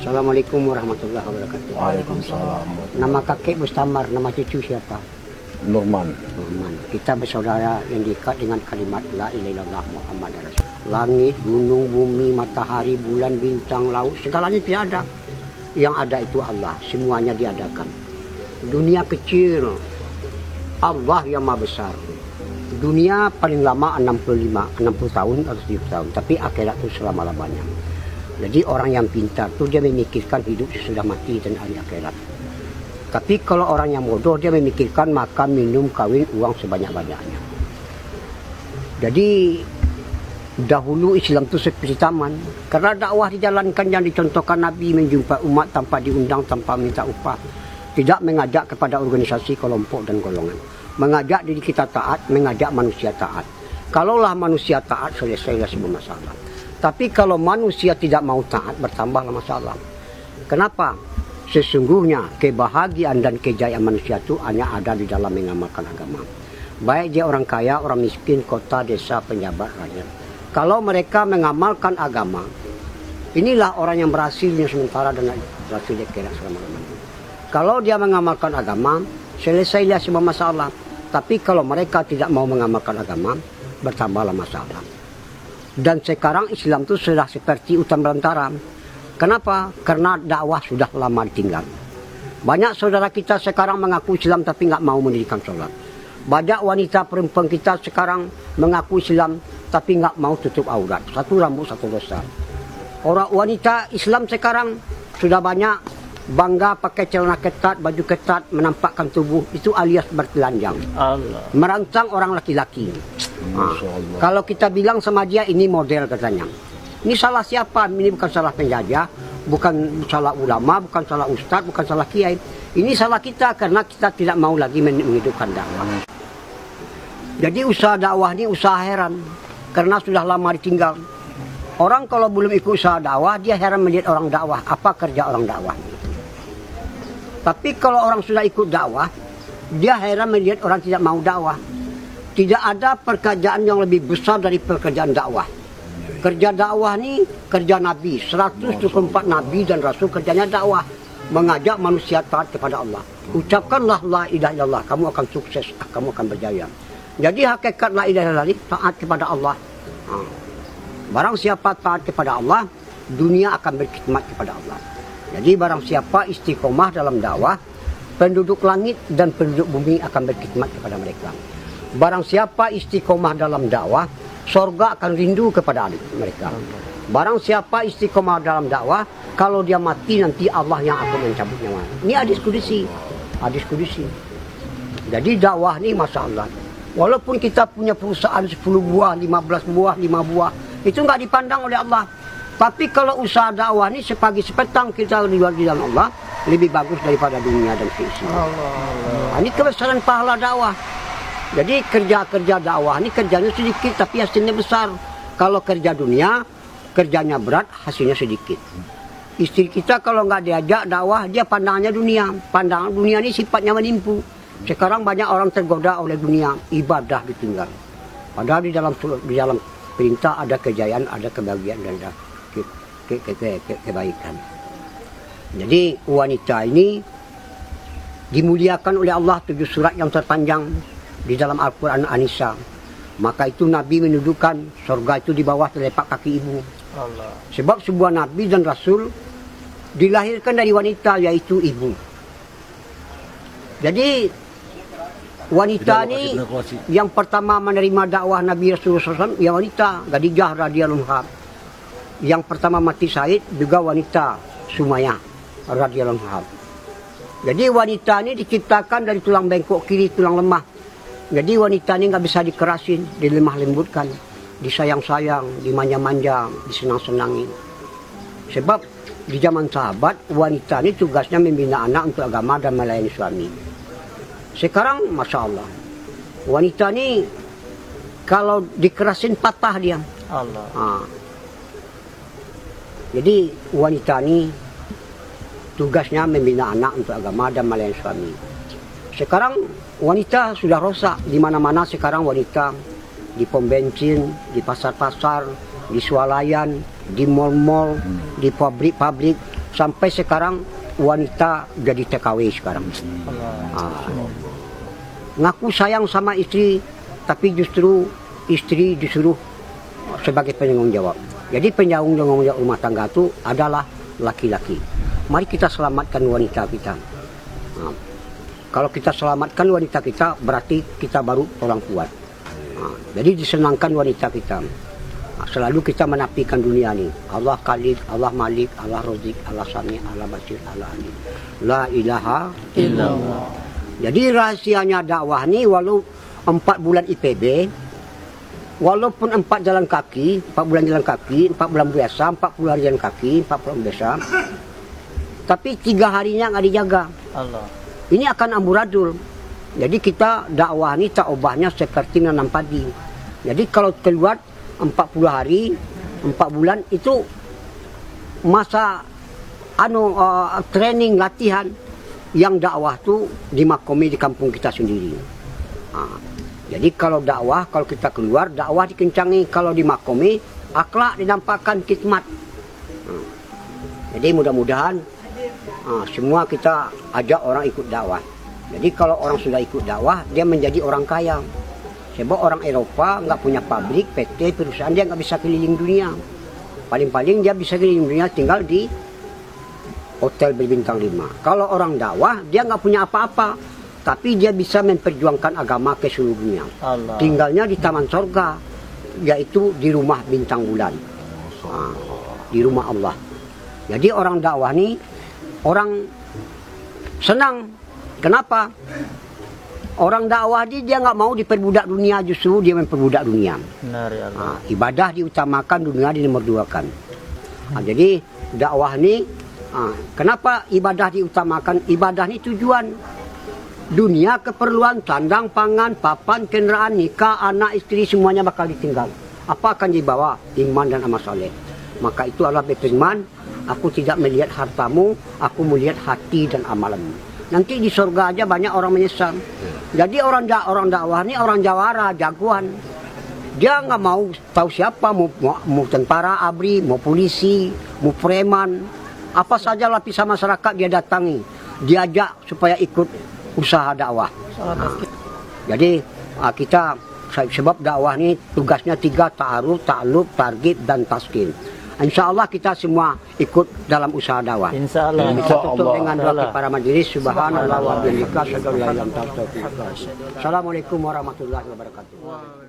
Assalamualaikum warahmatullahi wabarakatuh. Waalaikumsalam. Nama kakek Mustamar, nama cucu siapa? Nurman. Nurman. Kita bersaudara yang diikat dengan kalimat La ilaha illallah Muhammad Rasul. Langit, gunung, bumi, matahari, bulan, bintang, laut, segalanya tidak ada. Yang ada itu Allah, semuanya diadakan. Dunia kecil, Allah yang maha besar. Dunia paling lama 60 tahun atau 70 tahun, tapi akhirat itu selama-lamanya. Jadi orang yang pintar itu dia memikirkan hidup sesudah mati dan hari akhirat. Tapi kalau orang yang bodoh dia memikirkan makan, minum, kawin, uang sebanyak-banyaknya. Jadi dahulu Islam itu seperti taman. Karena dakwah dijalankan yang dicontohkan Nabi menjumpai umat tanpa diundang, tanpa minta upah. Tidak mengajak kepada organisasi, kelompok dan golongan. Mengajak diri kita taat, mengajak manusia taat. Kalaulah manusia taat, selesailah semua masalah. Tapi kalau manusia tidak mau taat, bertambahlah masalah. Kenapa? Sesungguhnya kebahagiaan dan kejayaan manusia itu hanya ada di dalam mengamalkan agama. Baik dia orang kaya, orang miskin, kota, desa, penjabat, rakyat. Kalau mereka mengamalkan agama, inilah orang yang berhasilnya sementara dan berhasil di akhirat selama-lamanya. Kalau dia mengamalkan agama, selesailah semua masalah. Tapi kalau mereka tidak mau mengamalkan agama, bertambahlah masalah. Dan sekarang Islam itu sudah seperti hutan belantara. Kenapa? Karena dakwah sudah lama ditinggal. Banyak saudara kita sekarang mengaku Islam tapi nggak mau mendirikan sholat. Banyak wanita perempuan kita sekarang mengaku Islam tapi nggak mau tutup aurat. Satu rambut, satu dosa. Orang wanita Islam sekarang sudah banyak bangga pakai celana ketat, baju ketat, menampakkan tubuh. Itu alias bertelanjang. Allah. Merancang orang laki-laki. Kalau kita bilang sama dia ini model katanya. Ini salah siapa? Ini bukan salah penjajah, bukan salah ulama, bukan salah ustadz, bukan salah kiai. Ini salah kita karena kita tidak mau lagi menghidupkan dakwah. Jadi usaha dakwah ini usaha heran karena sudah lama ditinggal. Orang kalau belum ikut usaha dakwah dia heran melihat orang dakwah. Apa kerja orang dakwah? Tapi kalau orang sudah ikut dakwah, dia heran melihat orang tidak mau dakwah. Tidak ada pekerjaan yang lebih besar dari pekerjaan dakwah. Kerja dakwah ini kerja Nabi. 124 Nabi dan Rasul kerjanya dakwah. Mengajak manusia taat kepada Allah. Ucapkanlah la ilaha illallah. Kamu akan sukses, kamu akan berjaya. Jadi hakikat la ilaha illallah taat kepada Allah. Barang siapa taat kepada Allah, dunia akan berkhidmat kepada Allah. Jadi barang siapa istiqomah dalam dakwah, penduduk langit dan penduduk bumi akan berkhidmat kepada mereka. Barang siapa istiqomah dalam dakwah, surga akan rindu kepada mereka. Barang siapa istiqomah dalam dakwah, kalau dia mati nanti Allah yang akan mencabut nyawa. Ini hadis kudusi. Hadis kudusi. Jadi dakwah ini Masya Allah. Walaupun kita punya perusahaan 10 buah, 15 buah, 5 buah, itu nggak dipandang oleh Allah. Tapi kalau usaha dakwah ini sepagi sepetang kita di dalam Allah, lebih bagus daripada dunia dan keisinya. Ini kebesaran pahala dakwah. Jadi kerja-kerja dakwah ini kerjanya sedikit tapi hasilnya besar. Kalau kerja dunia, kerjanya berat, hasilnya sedikit. Istri kita kalau nggak diajak dakwah, dia pandangannya dunia. Pandangan dunia ini sifatnya menipu. Sekarang banyak orang tergoda oleh dunia, ibadah ditinggal. Padahal di dalam perintah ada kejayaan, ada kebahagiaan dan ada kebaikan. Jadi wanita ini dimuliakan oleh Allah 7 surat yang terpanjang di dalam Al-Quran An-Nisa. Maka itu Nabi mendudukan surga itu di bawah telapak kaki ibu. Allah. Sebab sebuah Nabi dan Rasul dilahirkan dari wanita yaitu ibu. Jadi wanita ini yang pertama menerima dakwah Nabi Rasulullah SAW yang wanita Khadijah radhiyallahu anha. Yang pertama mati syahid juga wanita Sumayyah radhiyallahu anha. Jadi wanita ini diciptakan dari tulang bengkok kiri, tulang lemah. Jadi wanita ini nggak bisa dikerasin, dilemah lembutkan, disayang-sayang, dimanja-manja, disenang-senangi. Sebab di zaman sahabat, wanita ini tugasnya membina anak untuk agama dan melayani suami. Sekarang, Masya Allah, wanita ini kalau dikerasin patah dia. Allah. Jadi wanita ini tugasnya membina anak untuk agama dan melayani suami. Sekarang wanita sudah rosak di mana-mana. Sekarang wanita di pom bensin, di pasar-pasar, di swalayan, di mall-mall, di pabrik-pabrik, sampai sekarang wanita jadi TKW sekarang. Ngaku sayang sama istri, tapi justru istri disuruh sebagai penanggung jawab. Jadi penanggung jawab rumah tangga itu adalah laki-laki. Mari kita selamatkan wanita kita. Kalau kita selamatkan wanita kita, berarti kita baru orang kuat. Jadi disenangkan wanita kita. Selalu kita menafikan dunia ini. Allah Khalik, Allah Malik, Allah Razik, Allah Sami, Allah Basir, Allah Alim. La ilaha illallah. Jadi rahasianya dakwah ini, walau 4 bulan IPB, walaupun 4 jalan kaki, 4 bulan jalan kaki, 4 bulan biasa, 40 hari jalan kaki, 40 bulan biasa, tapi 3 harinya nggak dijaga. Allah. Ini akan amburadul. Jadi kita dakwah ini tak ubahnya seperti nanam padi. Jadi kalau keluar 40 hari, 4 bulan itu masa training latihan yang dakwah tuh dimakomi di kampung kita sendiri. Jadi kalau dakwah, kalau kita keluar, dakwah dikencangi. Kalau dimakomi, akhlak dinampakkan, khidmat. Jadi mudah-mudahan semua kita ajak orang ikut dakwah. Jadi kalau orang sudah ikut dakwah, dia menjadi orang kaya. Sebab orang Eropa nggak punya pabrik, PT, perusahaan, dia nggak bisa keliling dunia. Paling-paling dia bisa keliling dunia tinggal di hotel berbintang 5. Kalau orang dakwah, dia nggak punya apa-apa, tapi dia bisa memperjuangkan agama ke seluruh dunia. Allah. Tinggalnya di taman sorga, yaitu di rumah bintang bulan, di rumah Allah. Jadi orang dakwah ini orang senang. Kenapa? Orang dakwah dia nggak mau diperbudak dunia, justru dia memperbudak dunia. Benar ya Allah. Ibadah diutamakan, dunia dinomorduakan. Jadi dakwah ini, kenapa ibadah diutamakan? Ibadah ini tujuan. Dunia keperluan, sandang, pangan, papan, kendaraan, nikah, anak, istri, semuanya bakal ditinggal. Apa akan dibawa? Iman dan amal saleh. Maka itu Allah berfirman, aku tidak melihat hartamu, aku melihat hati dan amalanmu. Nanti di surga aja banyak orang menyesal. Jadi orang dakwah ini orang jawara, jagoan. Dia nggak mau tahu siapa, mau tentara, ABRI, mau polisi, mau preman, apa saja lapisan masyarakat dia datangi, diajak supaya ikut usaha dakwah. Jadi kita, sebab dakwah ini tugasnya 3, ta'aruf, ta'aluf, targhib, dan taskin. Insya Allah kita semua ikut dalam usaha dakwah. Insya Allah. Kita tutup dengan doa kepada majelis. Subhanallah wa bihamdihi, asyhadu an la ilaha illa anta, astaghfiruka wa atubu ilaik. Assalamualaikum warahmatullahi wabarakatuh.